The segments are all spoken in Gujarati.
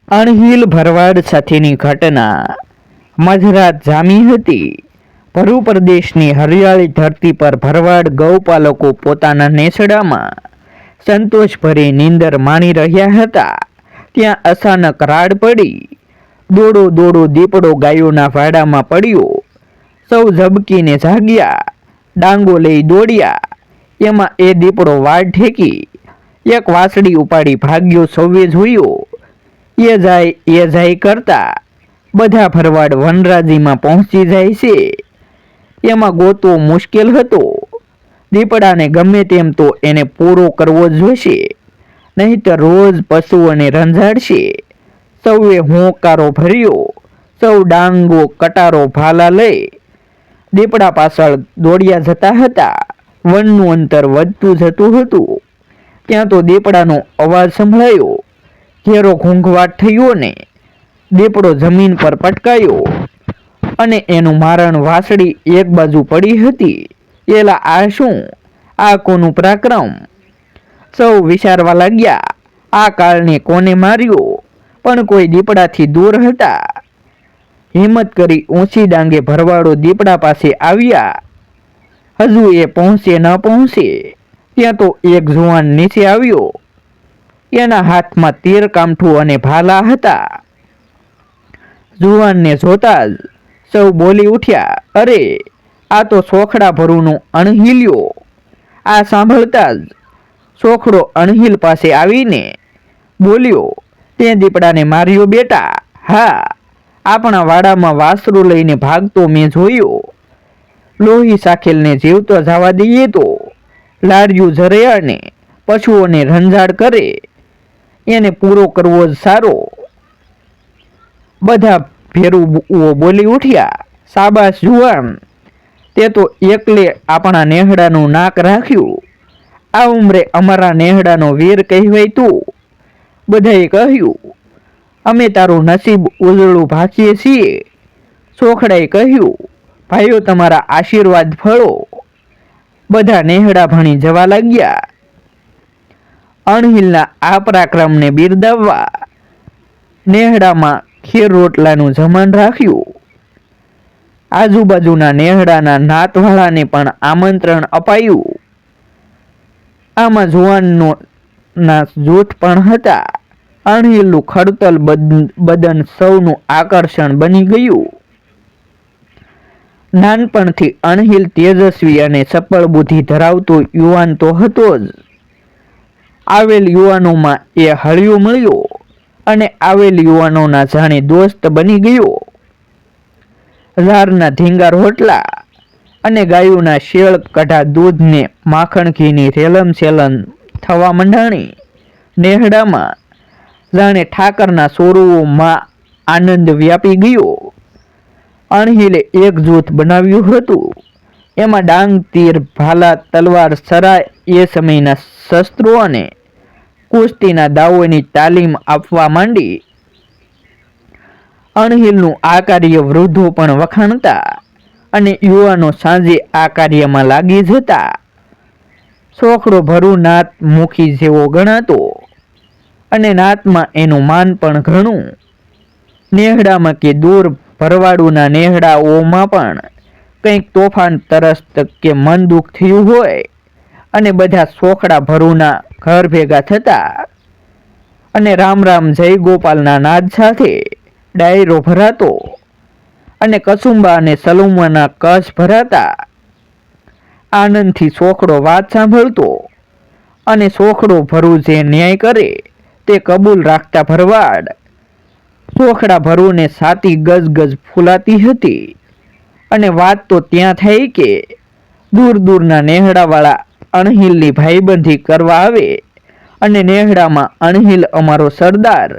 અણહિલ ભરવાડ સાથેની ઘટના મધરાત જામી હતી. ભરૂ પ્રદેશની હરિયાળી ધરતી પર ભરવાડ ગૌપાલકો પોતાના નેસડામાં સંતોષભરી નીંદર માણી રહ્યા હતા. ત્યાં અચાનક રાડ પડી. દોડો દોડો દીપડો ગાયોના વાડામાં પડ્યો. સૌ ઝબકીને જાગ્યા, ડાંગો લઈ દોડ્યા. એમાં એ દીપડો વાડ ઠેકી એક વાસળી ઉપાડી ભાગ્યો. સૌએ જોયો. એ જાય કરતા બધા ભરવાડ વનરાજીમાં પહોંચી જાય છે. એમાં ગોતવો મુશ્કેલ હતો. દીપડાને ગમે તેમ તો એને પૂરો કરવો જોઈશે, નહીંતર રોજ પશુઓને રંજાડશે. સૌએ હોંકારો ભર્યો. સૌ ડાંગો, કટારો, ભાલા લઈ દીપડા પાછળ દોડ્યા જતા હતા. વનનું અંતર વધતું જતું હતું. ત્યાં તો દીપડાનો અવાજ સંભળાયો. ઘેરો ઘૂંઘવાટ થયો ને દીપડો જમીન પર પટકાયો અને એનું મારણ વાસળી એક બાજુ પડી હતી. એલા, આ શું? આ કોનું પરાક્રમ? સૌ વિચારવા લાગ્યા, આ કાળને કોને માર્યો? પણ કોઈ દીપડાથી દૂર હતા. હિંમત કરી ઊંચી ડાંગે ભરવાડો દીપડા પાસે આવ્યા. હજુ એ પહોંચે ન પહોંચે ત્યાં તો એક જુવાન નીચે આવ્યો. એના હાથમાં તીર, કામઠું અને ભાલા હતા. જુવાનને જોતા જ સૌ બોલી ઉઠ્યા, અરે, આ તો સોખડા ભરૂનો અણહિલ્યો. આ સાંભળતા જ સોખડો અણહિલ પાસે આવીને બોલ્યો, તે દીપડાને માર્યો બેટા? હા, આપણા વાડામાં વાસરું લઈને ભાગતો મેં જોયો. લોહી સાખેલને જીવતો જવા દઈએ તો લાડ્યું જરે અને પશુઓને રંજાડ કરે. એને પૂરો કરવો જ સારો. બધા ભેરુઓ બોલી ઉઠ્યા, શાબાશ જુવાન, તે તો એકલે આપણા નેહડાનું નાક રાખ્યું. આ ઉંમરે અમારા નેહડાનો વીર કહેવાય તું. બધાએ કહ્યું, અમે તારું નસીબ ઉજળું ભાંકીએ છીએ. સોખડાએ કહ્યું, ભાઈઓ, તમારા આશીર્વાદ ફળો. બધા નેહડા ભણી જવા લાગ્યા. અણહિલના આ પરાક્રમને બિરદાવવા નેહડામાં ખીર રોટલાનું જમણ રાખ્યું. આજુબાજુના નેહડાના નાતવાળાને પણ આમંત્રણ અપાયું. આમાં જુવાનોના જૂથ પણ હતા. અણહિલનું ખડતલ બદન સૌનું આકર્ષણ બની ગયું. નાનપણથી અણહિલ તેજસ્વી અને સફળ બુદ્ધિ ધરાવતો યુવાન તો હતો જ. આવેલ યુવાનોમાં એ હળિયો મળ્યો અને આવેલ યુવાનોના જાણે દોસ્ત બની ગયો. ઝારના ધીંગા રોટલા અને ગાયોના શેળ કઢા દૂધને માખણ ઘીની રેલમ સેલમ થવા મંડાણી. નેહડામાં જાણે ઠાકરના સોરુઓમાં આનંદ વ્યાપી ગયો. અણહિલે એક જૂથ બનાવ્યું હતું. એમાં ડાંગ, તીર, ભાલા, તલવાર, સરા એ સમયના શસ્ત્રો અને કુસ્તીના દાવોની તાલીમ આપવા માંડી. અણહિલનું આ કાર્ય વૃદ્ધો પણ વખાણતા અને યુવાનો સાંજે આ કાર્યમાં લાગી જતા. સોખડો ભરૂ નાત મુખી જેવો ગણાતો અને નાતમાં એનું માન પણ ઘણું. નેહડામાં કે દૂર ભરવાડુના નેહડાઓમાં પણ કંઈક તોફાન, તરસ્ત કે મન દુઃખ થયું હોય અને બધા સોખડા ભરૂના ઘર ભેગા થતા અને રામ રામ જય ગોપાલના નાદ સાથે ડાયરો ભરાતો અને કસુંબા અને સલુમાના કચ્છ ભરાતા. આનંદથી સોખડો વાત સાંભળતો અને સોખડો ભરૂ જે ન્યાય કરે તે કબૂલ રાખતા ભરવાડ. સોખડા ભરૂને છાતી ગજ ફૂલાતી હતી અને વાત તો ત્યાં થઈ કે દૂર દૂરના નેહડાવાળા અણહિલની ભાઈબંધી કરવા આવે અને નેહડામાં અણહિલ અમારો સરદાર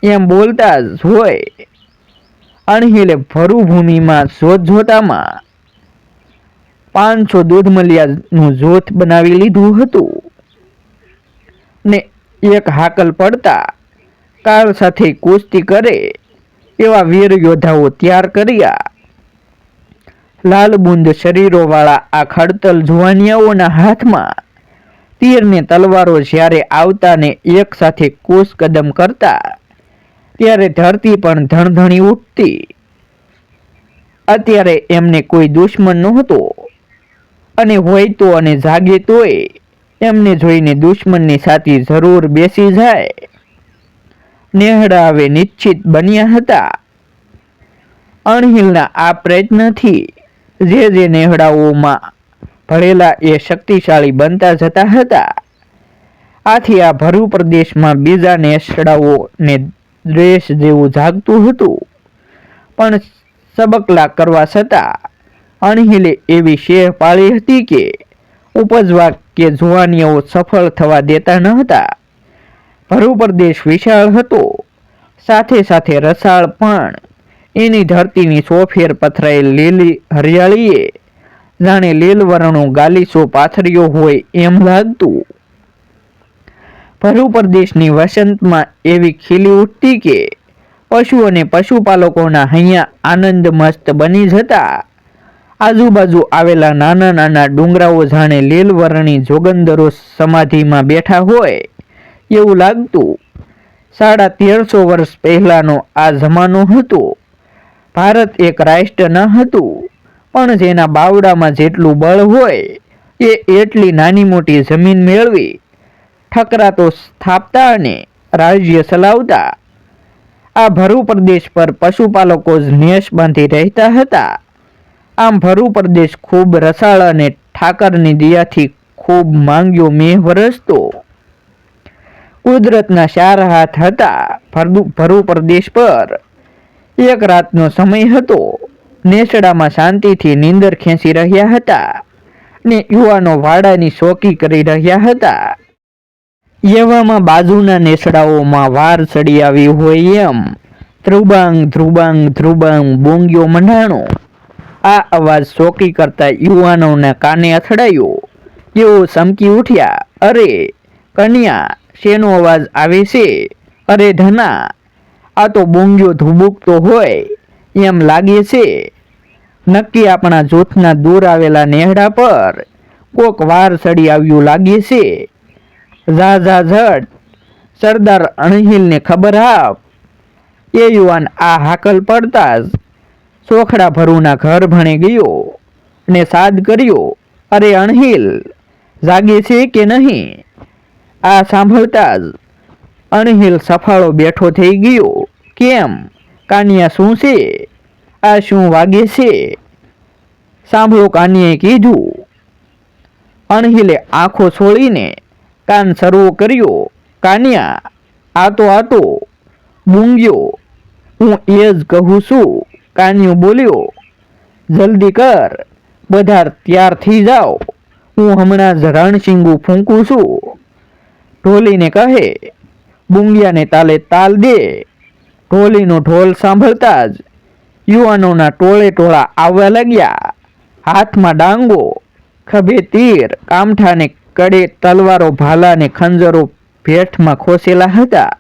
એમ બોલતા જ હોય. અણહિલે ભરૂ ભૂમિમાં જોતજોતામાં 500 દૂધમલિયાનું જૂથ બનાવી લીધું હતું ને એક હાકલ પડતા કાળ સાથે કુસ્તી કરે એવા વીર યોદ્ધાઓ તૈયાર કર્યા. લાલબુંદ શરીરોવાળા આ ખડતલ જુવાનિયાઓના હાથમાં તીર ને તલવારો જ્યારે આવતા ને એક સાથે કૂચ કદમ કરતા ત્યારે ધરતી પણ ધણધણી ઉઠતી. અત્યારે એમને કોઈ દુશ્મન નહોતો, અને હોય તો અને જાગે તોય એમને જોઈને દુશ્મનની છાતી જરૂર બેસી જાય. નેહડા હવે નિશ્ચિત બન્યા હતા. અણહિલના આ પ્રયત્નથી જે નેહડાઓમાં ભળેલા એ શક્તિશાળી બનતા જતા હતા. આથી આ ભરૂ પ્રદેશમાં બીજા નેસડાઓને દ્વેષ જેવું જાગતું હતું. પણ સબકલા કરવા છતાં અણહિલે એવી શેહ પાળી હતી કે ઉપજવા કે જુવાનીઓ સફળ થવા દેતા ન હતા. ભરૂ પ્રદેશ વિશાળ હતો, સાથે સાથે રસાળ પણ. એની ધરતીની સોફેર પથરાયેલ લીલી હરિયાળીએ જાણે લીલવરણો ગાલીચો પાથર્યો હોય એમ લાગતું. ભરૂ પ્રદેશની વસંતમાં એવી ખીલી ઉઠતી કે પશુ અને પશુપાલકોના હૈયા આનંદ મસ્ત બની જતા. આજુબાજુ આવેલા નાના નાના ડુંગરાઓ જાણે લીલવરણી જોગંદરો સમાધિમાં બેઠા હોય એવું લાગતું. 1350 વર્ષ પહેલાનો આ જમાનો હતો. ભારત એક રાષ્ટ્ર ન હતું, પણ જેના બાવડામાં જેટલું બળ હોય એ એટલી નાની મોટી જમીન મેળવી ઠકરાતો સ્થાપતા અને રાજ્ય ચલાવતા. આ ભરૂ પ્રદેશ પર પશુપાલકો જ નેસ બાંધી રહેતા હતા. આમ ભરૂ પ્રદેશ ખૂબ રસાળ અને ઠાકરની દયાથી ખૂબ માંગ્યો મેહ વરસતો. કુદરતના 4 હાથ હતા ભરૂ પ્રદેશ પર. એક રાતનો સમય હતો. નેસડામાં શાંતિથી નીંદર ખેંચી રહ્યા હતા ને યુવાનો વાડાની ચોકી કરી રહ્યા હતા. એવામાં બાજુના નેસડાઓમાં વાર ચડી આવી હોય એમ ધ્રુબાંગ ધ્રુબાંગ ધ્રુબાંગ બોંગ્યો મંડાણો. આ અવાજ ચોકી કરતા યુવાનોના કાને અથડાયો. તેઓ ચમકી ઉઠ્યા. અરે કન્યા, શેનો અવાજ આવે છે? અરે ધના, આ તો બોંગ્યો ધુબુકતો હોય એમ લાગે છે. નક્કી આપણા જૂથના દૂર આવેલા નેહડા પર કોક વાર ચડી આવ્યું લાગે છે. જા જા ઝટ, સરદાર અણહિલને ખબર આપ. એ યુવાન આ હાકલ પડતા જ ચોખડા ભરૂના ઘર ભણે ગયો ને સાદ કર્યો. અરે અણહિલ, જાગે છે કે નહીં? આ સાંભળતા જ અણહિલ સફાળો બેઠો થઈ ગયો. કેમ કાનિયા, શું છે? આ શું વાગે છે? સાંભળો, કાનિયાએ કીધું. અણહિલે આંખો છોડીને કાન સરવો કર્યો. કાનિયા, આતો બૂંગ્યો. હું એ જ કહું છું. કાનિયો બોલ્યો. જલ્દી કર, બધા તૈયાર થઈ જાઓ. હું હમણાં જ રણશીંગું ફૂંકું છું. ઢોલીને કહે, બુંગિયાને તાલે તાલ દે. ઢોલીનો ઢોલ સાંભળતા જ યુવાનોના ટોળે ટોળા આવવા લાગ્યા. હાથમાં ડાંગો, ખભે તીર, કામઠાને કડે તલવારો, ભાલા ને ખંજરો ભેટમાં ખોસેલા હતા.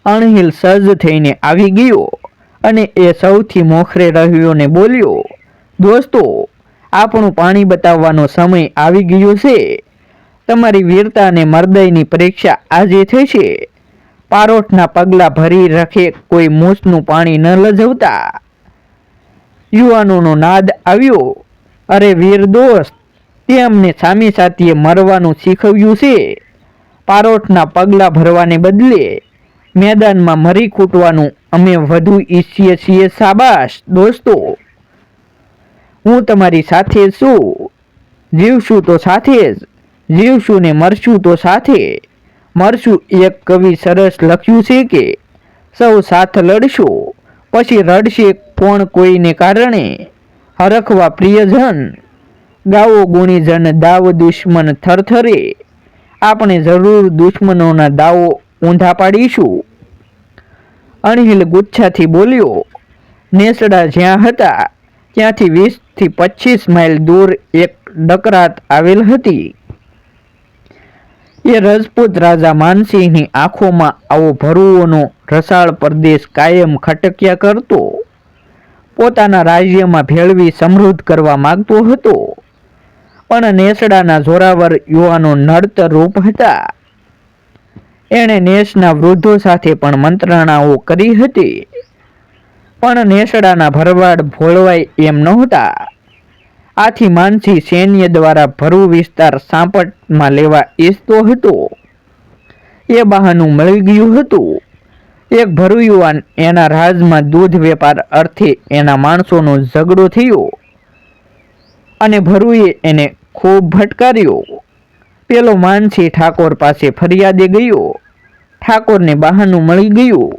અણહિલ સજ્જ થઈને આવી ગયો અને એ સૌથી મોખરે રહ્યોને બોલ્યો. દોસ્તો, આપણું પાણી બતાવવાનો સમય આવી ગયો છે. તમારી વીરતા અને મરદાઈની પરીક્ષા આજે થશે. પારોઠના પગલા ભરી રખે કોઈ મૂછનું પાણી ન લજવતા. યુવાનોનો નાદ આવ્યો. અરે વીર દોસ્ત, તે અમને સામી સાથીએ મરવાનું શીખવ્યું છે. પારોઠના પગલા ભરવાને બદલે મેદાનમાં મરી ખૂટવાનું અમે વધુ ઈચ્છીએ છીએ. શાબાશ દોસ્તો, હું તમારી સાથે છું. જીવશું તો સાથે જ, જીવશું ને મરશું તો સાથે. મરશું. એક કવિ સરસ લખ્યું છે કે સૌ સાથ લડશો, પછી રડશે કોણ કોઈને કારણે. હરખવા પ્રિયજન, ગાવો ગુણીજન, દાવ દુશ્મન થરથરે. આપણે જરૂર દુશ્મનોના દાવો ઊંધા પાડીશું. અણહિલ ગુચ્છાથી બોલ્યો. નેસડા જ્યાં હતા ત્યાંથી 20 થી 25 માઇલ દૂર એક ડકરાત આવેલ હતી. એ રજપૂત રાજા માનસિંહની આંખોમાં આવો ભરૂઓનો રસાળ પ્રદેશ કાયમ ખટક્યા કરતો. પોતાના રાજ્યમાં ભેળવી સમૃદ્ધ કરવા માંગતો હતો. પણ નેસડાના જોરાવર યુવાનો નડતર રૂપ હતા. એણે નેસના વૃદ્ધો સાથે પણ મંત્રણાઓ કરી હતી, પણ નેસડાના ભરવાડ ભોળવાય એમ નહોતા. આથી માનસી સૈન્ય દ્વારા ભરૂ વિસ્તાર સાંપટમાં લેવા ઈચ્છતો હતો. એ બહાનું મળી ગયું હતું. એક ભરૂ યુવાન એના રાજમાં દૂધ વેપાર અર્થે એના માણસોનો ઝઘડો થયો અને ભરૂએ એને ખૂબ ભટકાર્યો. પેલો માનસી ઠાકોર પાસે ફરિયાદે ગયો. ઠાકોરને બહાનું મળી ગયું.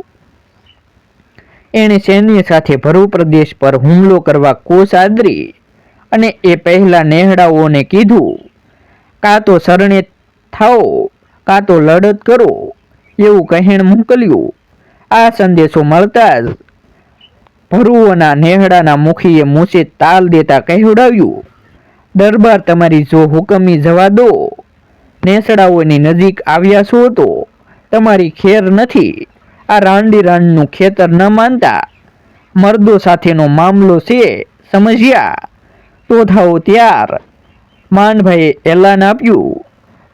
એણે સૈન્ય સાથે ભરૂ પ્રદેશ પર હુમલો કરવા કોશ આદરી અને એ પહેલા નેહડાઓને કીધું, કાં તો શરણે થાઓ કાં તો લડત કરો એવું કહેણ મોકલ્યું. આ સંદેશો મળતા જ ભરૂઓના નેહડાના મુખીએ મૂછે તાલ દેતા કહેવડાવ્યું, દરબાર તમારી જો હુકમી જવા દો. નેસડાઓની નજીક આવ્યા છો તો તમારી ખેર નથી. આ રાંડી રાણનું ખેતર ન માનતા મર્દો સાથેનો મામલો છે, સમજ્યા? તો થાઓ ત્યાર. માનભાઈએ એલાન આપ્યું.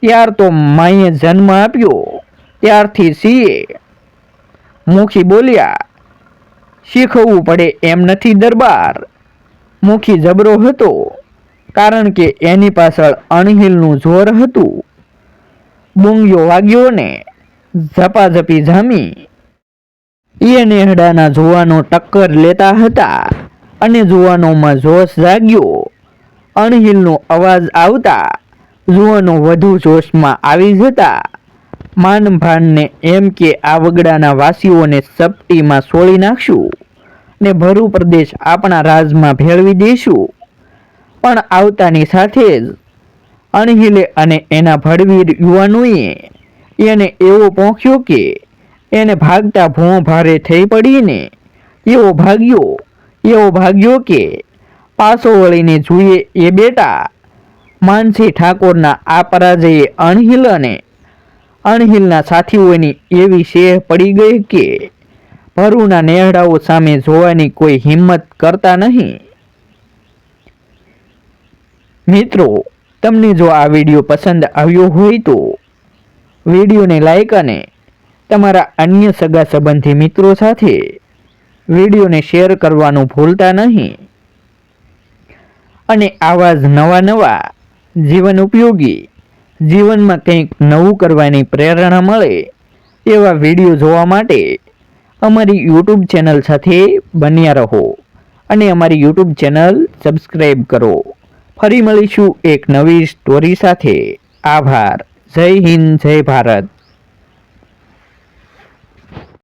ત્યાર તો માએ જન્મ આપ્યો ત્યારથી છીએ. મુખી બોલ્યા, શીખવવું પડે એમ નથી દરબાર. મુખી જબરો હતો, કારણ કે એની પાછળ અણહિલનું જોર હતું. બુંગિયો વાગ્યો ને ઝપાઝપી જામી. એ નેહડાના જુવાનો ટક્કર લેતા હતા અને જુવાનોમાં જોશ જાગ્યો. અણહિલનો અવાજ આવતા જુવાનો વધુ જોશમાં આવી જતા. માનભાનને એમ કે આ વગડાના વાસીઓને સપટીમાં સોળી નાખશું ને ભરૂ પ્રદેશ આપણા રાજમાં ભેળવી દઈશું. પણ આવતાની સાથે જ અણહિલે અને એના ભડવીર યુવાનોએ એને એવો પહોંચ્યો કે એને ભાગતા ભોં ભારે થઈ પડીને એવો ભાગ્યો કે પાછો વળીને જોઈએ એ બેટા. માનસી ઠાકોરના આ પરાજયે અણહિલ અને અણહિલના સાથીઓની એવી શેહ પડી ગઈ કે ભરૂના નેહડાઓ સામે જોવાની કોઈ હિંમત કરતા નહીં. મિત્રો, તમને જો આ વિડીયો પસંદ આવ્યો હોય તો વિડીયોને લાઈક અને તમારા અન્ય સગા સંબંધી મિત્રો સાથે વિડીયોને શેર કરવાનું ભૂલતા નહીં. અને આવા જ નવા જીવન ઉપયોગી, જીવનમાં કંઈક નવું કરવાની પ્રેરણા મળે એવા વિડીયો જોવા માટે અમારી યુટ્યુબ ચેનલ સાથે બન્યા રહો અને અમારી યુટ્યુબ ચેનલ સબસ્ક્રાઈબ કરો. ફરી મળીશું એક નવી સ્ટોરી સાથે. આભાર. જય હિન્દ, જય ભારત.